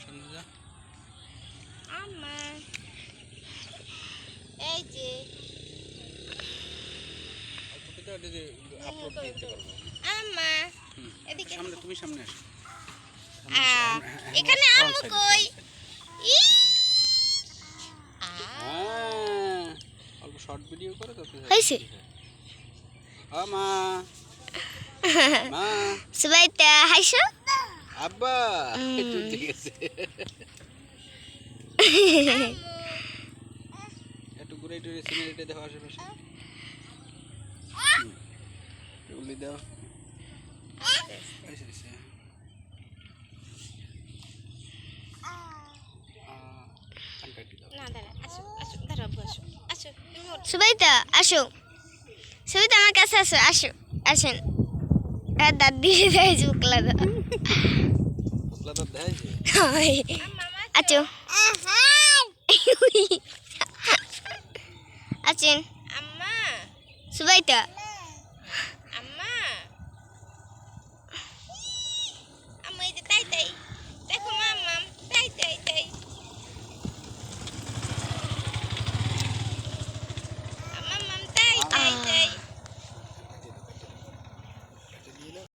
সামনে যা আম্মা এই যে আপলোড দিতে পারবো আম্মা এদিকে সামনে তুমি সামনে আসো এখানে আম্মু কই ই অল্প শর্ট ভিডিও করে তো হইছে মা মা সুবাইতা হাইছো আব্বা একটু ঠিক আছে একটু ঘুরে একটু সিনারিটা দেখো আশেপাশে উলি দাও সুবাইতা আসো সুবাইতা আমার কাছে আসো আসো আসেন দাদি দেয় চুকলা দা চুকলা তো দেয় আছো আছেন আম্মা সুবাইতা